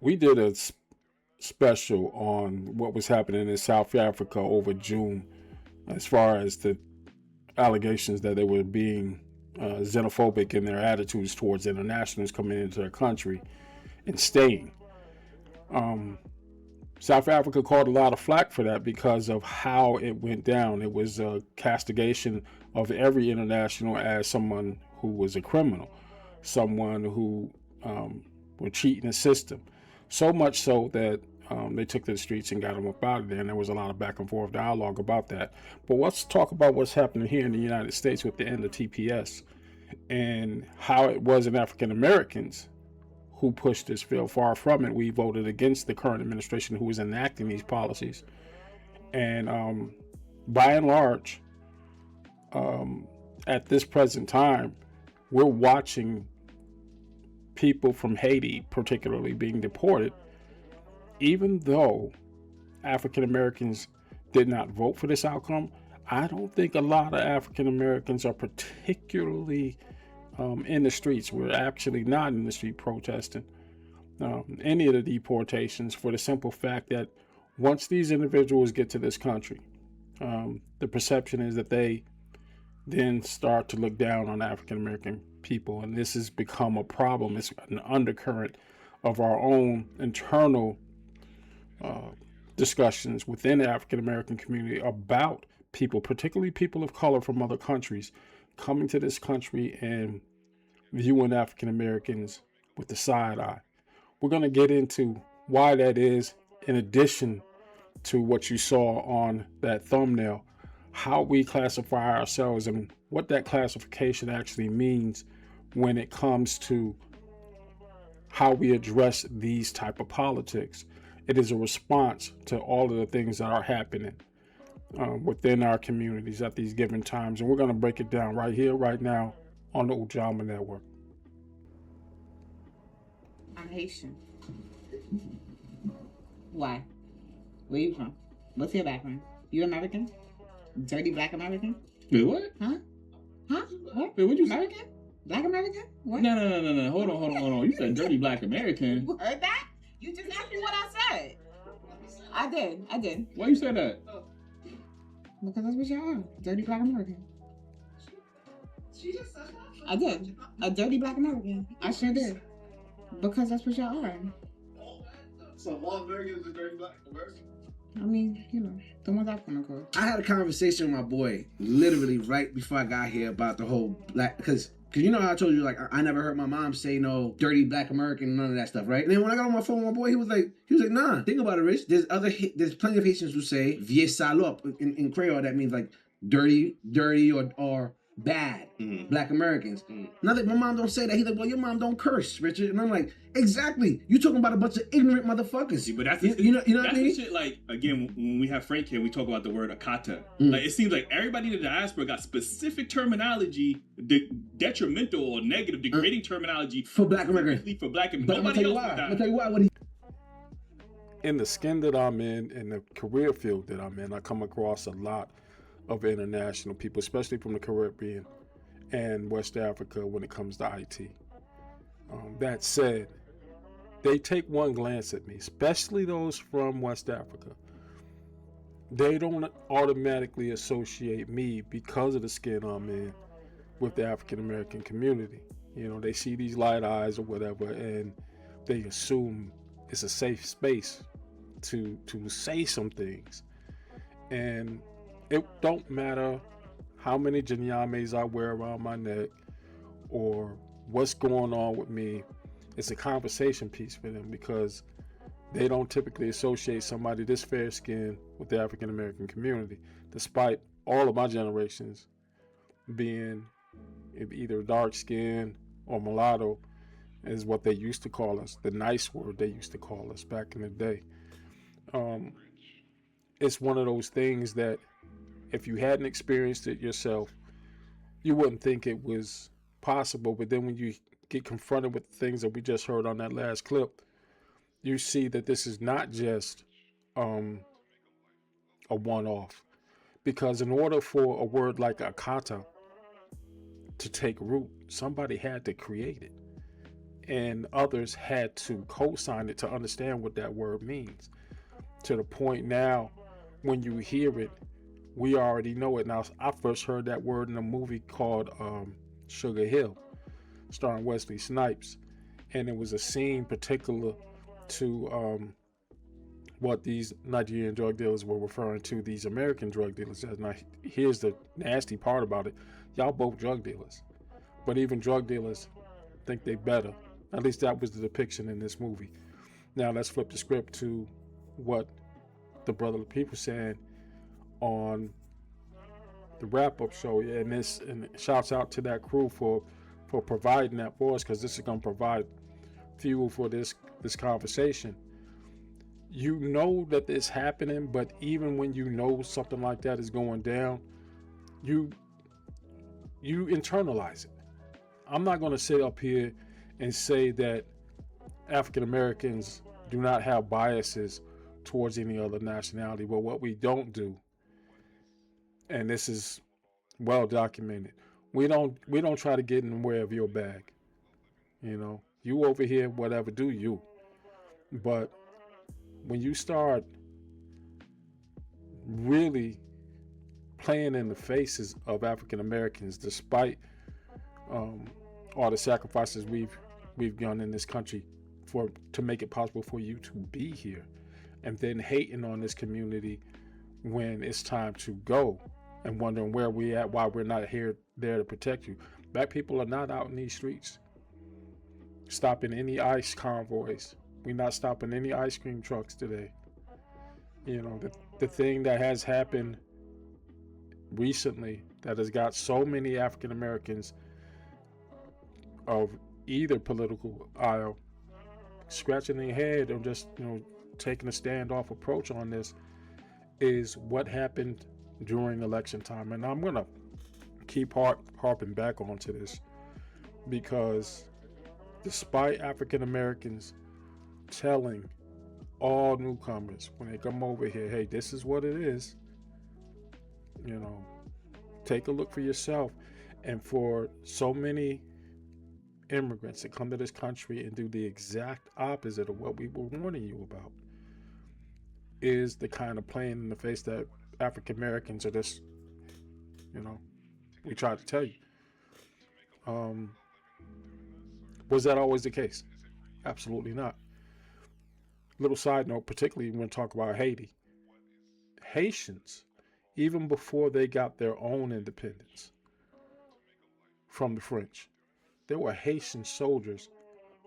we did a special on what was happening in South Africa over June, as far as the allegations that they were being xenophobic in their attitudes towards internationals coming into their country and staying. South Africa caught a lot of flack for that because of how it went down. It was a castigation of every international as someone who was a criminal, someone who were cheating the system. So much so that they took to the streets and got them up out of there, and there was a lot of back and forth dialogue about that. But let's talk about what's happening here in the United States with the end of TPS and how it wasn't African Americans who pushed this bill. Far from it. We voted against the current administration who was enacting these policies. And by and large, at this present time, we're watching people from Haiti, particularly, being deported, even though African Americans did not vote for this outcome. I don't think a lot of African Americans are particularly in the streets. We're actually not in the street protesting any of the deportations, for the simple fact that once these individuals get to this country, the perception is that they then start to look down on African American people, and this has become a problem. It's an undercurrent of our own internal discussions within the African American community about people, particularly people of color from other countries, coming to this country and viewing African Americans with the side eye. We're going to get into why that is, in addition to what you saw on that thumbnail, how we classify ourselves and what that classification actually means when it comes to how we address these type of politics. It is a response to all of the things that are happening within our communities at these given times. And we're going to break it down right here, right now on the Ujamaa Network. I'm Haitian. Why? Where you from? What's your background? You American? Dirty black American? Wait, what? Huh? What? Wait, what you American? Black American? What? No. Hold on. You said dirty black American. You heard that? You just asked me what I said. I did. Why you said that? Because that's what y'all are. Dirty black American. She just said that? I did. A dirty black American. I sure did. Because that's what y'all are. So all Americans are dirty black Americans? I mean, the ones I come across. I had a conversation with my boy literally right before I got here about the whole black, because you know how I told you, like, I never heard my mom say no dirty black American, none of that stuff, right? And then when I got on my phone with my boy, he was like, nah, think about it, Rich. There's plenty of Haitians who say vieux salope. In Creole, that means like dirty or bad black Americans. Now that my mom don't say that, he's like, well, your mom don't curse, Richard. And I'm like, exactly. You talking about a bunch of ignorant motherfuckers. See, but that's you know what I mean? Shit, like, again, when we have Frank here, we talk about the word akata. Like, it seems like everybody in the diaspora got specific terminology, detrimental or negative, degrading terminology for black Americans. For black Americans. But Nobody else. I'm gonna tell you why. In the skin that I'm in the career field that I'm in, I come across a lot of international people, especially from the Caribbean and West Africa when it comes to IT. That said, they take one glance at me, especially those from West Africa. They don't automatically associate me, because of the skin I'm in, with the African American community. They see these light eyes or whatever, and they assume it's a safe space to say some things. And it don't matter how many Janyames I wear around my neck or what's going on with me. It's a conversation piece for them, because they don't typically associate somebody this fair skinned with the African American community, despite all of my generations being either dark skinned or mulatto, is what they used to call us, the nice word they used to call us back in the day. It's one of those things that if you hadn't experienced it yourself, you wouldn't think it was possible. But then when you get confronted with the things that we just heard on that last clip, you see that this is not just a one-off. Because in order for a word like akata to take root, somebody had to create it. and others had to co-sign it to understand what that word means. To the point now, when you hear it, we already know it. Now, I first heard that word in a movie called Sugar Hill, starring Wesley Snipes, and it was a scene particular to what these Nigerian drug dealers were referring to these American drug dealers as. Now, here's the nasty part about it: y'all both drug dealers, but even drug dealers think they better. At least that was the depiction in this movie. Now let's flip the script to what the Brother of the People saying on the wrap-up show. Yeah, and shouts out to that crew for providing that for us, because this is going to provide fuel for this conversation. You know that it's happening, but even when you know something like that is going down, you internalize it. I'm not going to sit up here and say that African Americans do not have biases towards any other nationality, but what we don't do, and this is well documented, we don't try to get in the way of your bag. You know, you over here, whatever, do you. But when you start really playing in the faces of African Americans, despite all the sacrifices we've done in this country to make it possible for you to be here, and then hating on this community when it's time to go, and wondering where we at, why we're not there to protect you. Black people are not out in these streets stopping any ICE convoys. We're not stopping any ice cream trucks today. You know, the thing that has happened recently that has got so many African Americans of either political aisle scratching their head or just, taking a standoff approach on this is what happened during election time. And I'm gonna keep harping back onto this, because despite African Americans telling all newcomers when they come over here, hey, this is what it is, take a look for yourself. And for so many immigrants that come to this country and do the exact opposite of what we were warning you about, is the kind of playing in the face that African Americans are just, we tried to tell you. Was that always the case? Absolutely not. Little side note, particularly when we talk about Haiti. Haitians, even before they got their own independence from the French, there were Haitian soldiers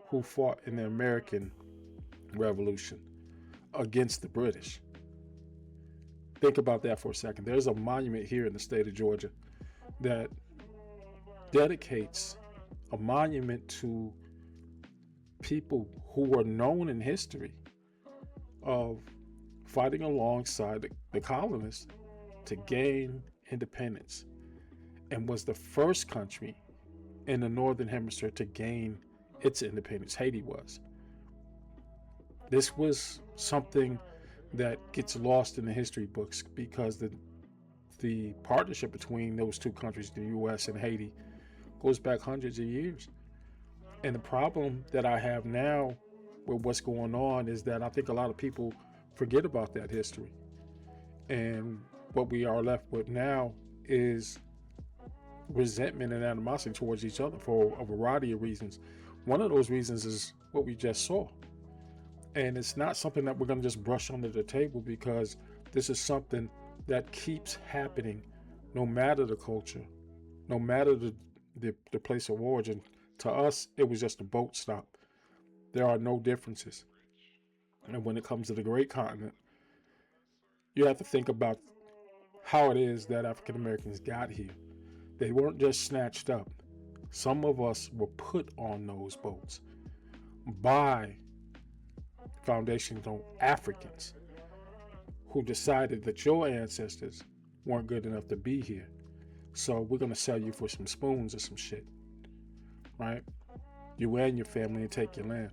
who fought in the American Revolution against the British. Think about that for a second. There's a monument here in the state of Georgia that dedicates a monument to people who were known in history of fighting alongside the colonists to gain independence, and was the first country in the Northern Hemisphere to gain its independence. Haiti was. This was something that gets lost in the history books, because the partnership between those two countries, the U.S. and Haiti, goes back hundreds of years. And the problem that I have now with what's going on is that I think a lot of people forget about that history. And what we are left with now is resentment and animosity towards each other for a variety of reasons. One of those reasons is what we just saw. And it's not something that we're going to just brush under the table, because this is something that keeps happening no matter the culture, no matter the place of origin. To us, it was just a boat stop. There are no differences. And when it comes to the great continent, you have to think about how it is that African Americans got here. They weren't just snatched up. Some of us were put on those boats by foundational Africans who decided that your ancestors weren't good enough to be here. So we're going to sell you for some spoons or some shit, right? You and your family, and take your land.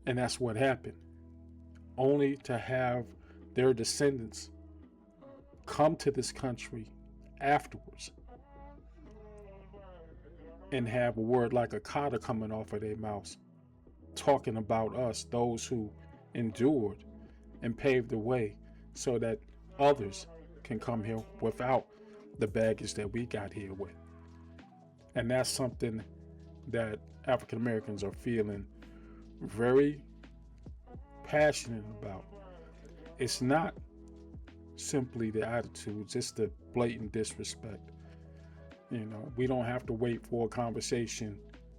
And that's what happened. Only to have their descendants come to this country afterwards and have a word like a kata coming off of their mouths, talking about us, those who endured and paved the way so that others can come here without the baggage that we got here with. And that's something that African Americans are feeling very passionate about. It's not simply the attitudes, it's the blatant disrespect. We don't have to wait for a conversation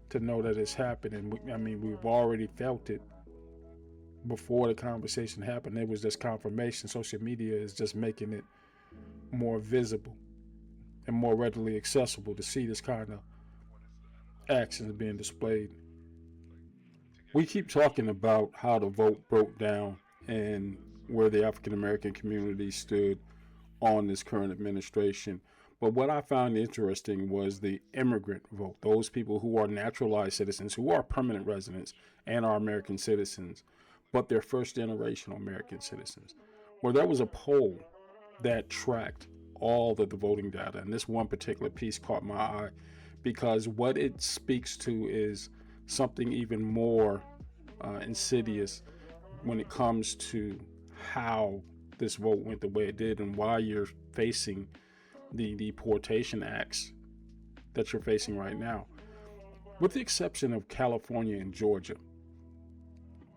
to know that it's happening. We've already felt it before the conversation happened. It was just confirmation. Social media is just making it more visible and more readily accessible to see this kind of actions being displayed. We keep talking about how the vote broke down and where the African American community stood on this current administration. But what I found interesting was the immigrant vote, those people who are naturalized citizens, who are permanent residents and are American citizens, but they're first generation American citizens, where there was a poll that tracked all of the voting data. And this one particular piece caught my eye because what it speaks to is something even more insidious when it comes to how this vote went the way it did and why you're facing the deportation acts that you're facing right now. With the exception of California and Georgia,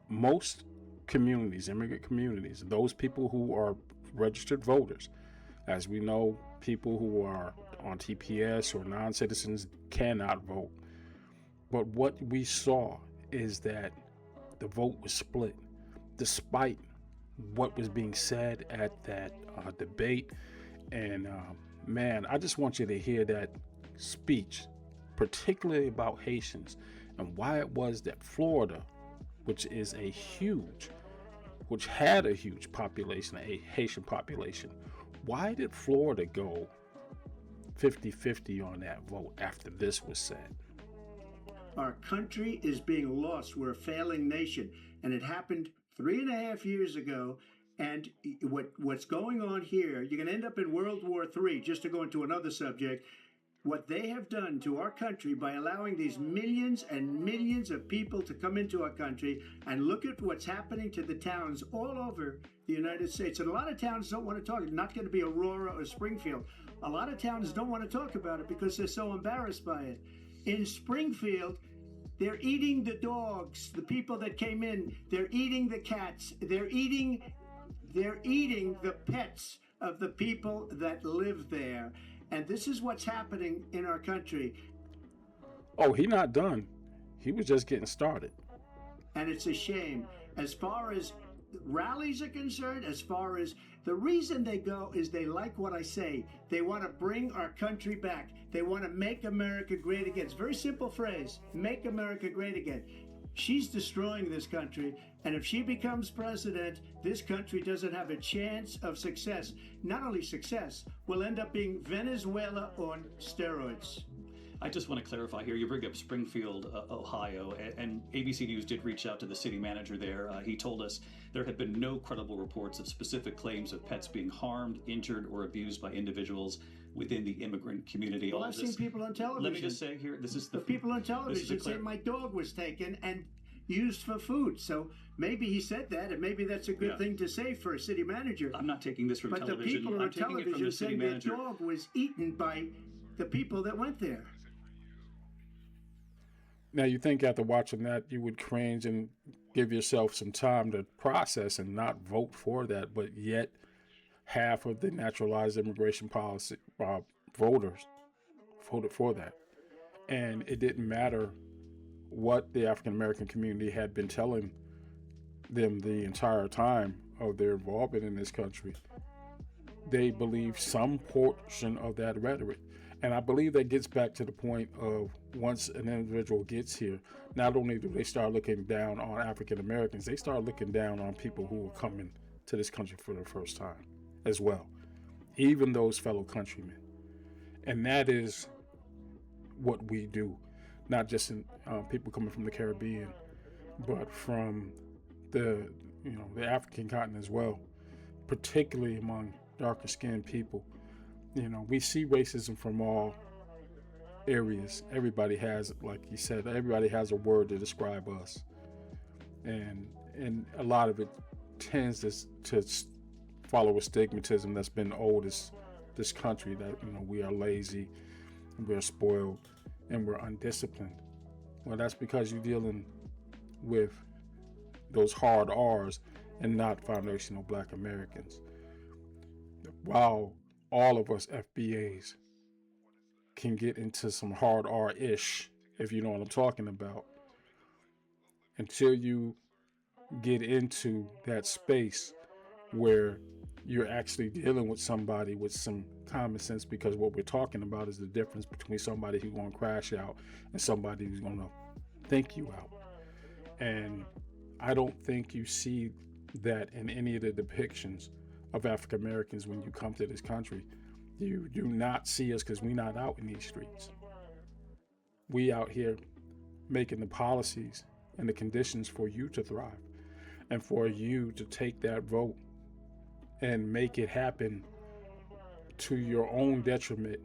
most communities, immigrant communities, those people who are registered voters, as we know, people who are on TPS or non-citizens cannot vote. But what we saw is that the vote was split, despite what was being said at that debate. And man, I just want you to hear that speech, particularly about Haitians and why it was that Florida, which had a huge population, a Haitian population, why did Florida go 50-50 on that vote after this was said? Our country is being lost. We're a failing nation. And it happened 3.5 years ago. And what's going on here, you're going to end up in World War III, just to go into another subject. What they have done to our country by allowing these millions and millions of people to come into our country, and look at what's happening to the towns all over the United States. And a lot of towns don't want to talk. It's not going to be Aurora or Springfield. A lot of towns don't want to talk about it because they're so embarrassed by it. In Springfield, they're eating the dogs, the people that came in. They're eating the cats. They're eating the pets of the people that live there. And this is what's happening in our country. Oh, he's not done. He was just getting started. And it's a shame. As far as rallies are concerned, as far as the reason they go is they like what I say. They want to bring our country back. They want to make America great again. It's a very simple phrase, make America great again. She's destroying this country, and if she becomes president, this country doesn't have a chance of success. Not only success, we'll end up being Venezuela on steroids. I just want to clarify here. You bring up Springfield, Ohio, and ABC News did reach out to the city manager there. He told us there had been no credible reports of specific claims of pets being harmed, injured, or abused by individuals within the immigrant community. Well, I've seen people on television. Let me just say here, this is the people on television say my dog was taken and used for food. So maybe he said that, and maybe that's a good thing to say for a city manager. I'm not taking this from television. But the people on television saying their manager. Dog was eaten by the people that went there. Now, you think after watching that, you would cringe and give yourself some time to process and not vote for that, but yet half of the naturalized immigration policy voters voted for that. And it didn't matter what the African American community had been telling them the entire time of their involvement in this country. They believe some portion of that rhetoric. And I believe that gets back to the point of once an individual gets here, not only do they start looking down on African Americans, they start looking down on people who are coming to this country for the first time as well, even those fellow countrymen. And that is what we do, not just in people coming from the Caribbean, but from the African continent as well, particularly among darker skinned people. We see racism from all areas. Everybody has, like you said, everybody has a word to describe us, and a lot of it tends to follow a stigmatism that's been old as this country, that we are lazy, we're spoiled, and we're undisciplined. Well, that's because you're dealing with those hard R's and not foundational Black Americans. While all of us FBAs can get into some hard R-ish, if you know what I'm talking about, until you get into that space where you're actually dealing with somebody with some common sense, because what we're talking about is the difference between somebody who's going to crash out and somebody who's going to think you out. And I don't think you see that in any of the depictions of African Americans when you come to this country. You do not see us because we're not out in these streets. We out here making the policies and the conditions for you to thrive, and for you to take that vote and make it happen to your own detriment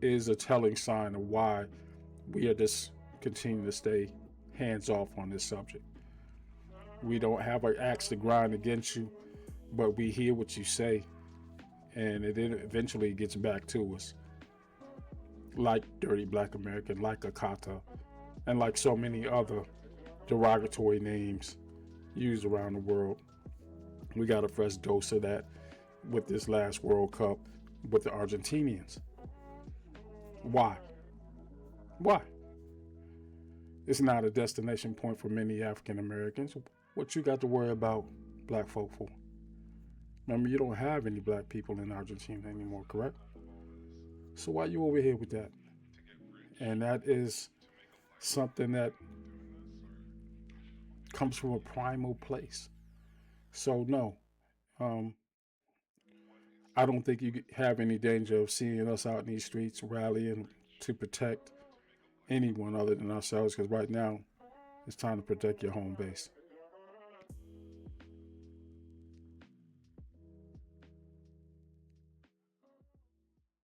is a telling sign of why we are just continuing to stay hands off on this subject. We don't have an axe to grind against you, but we hear what you say, and it eventually gets back to us. Like Dirty Black American, like Akata, and like so many other derogatory names used around the world. We got a fresh dose of that with this last World Cup with the Argentinians. Why? It's not a destination point for many African Americans. What you got to worry about Black folk for? Remember, you don't have any Black people in Argentina anymore, correct? So why you over here with that? And that is something that comes from a primal place. So no, I don't think you have any danger of seeing us out in these streets rallying to protect anyone other than ourselves, because right now it's time to protect your home base.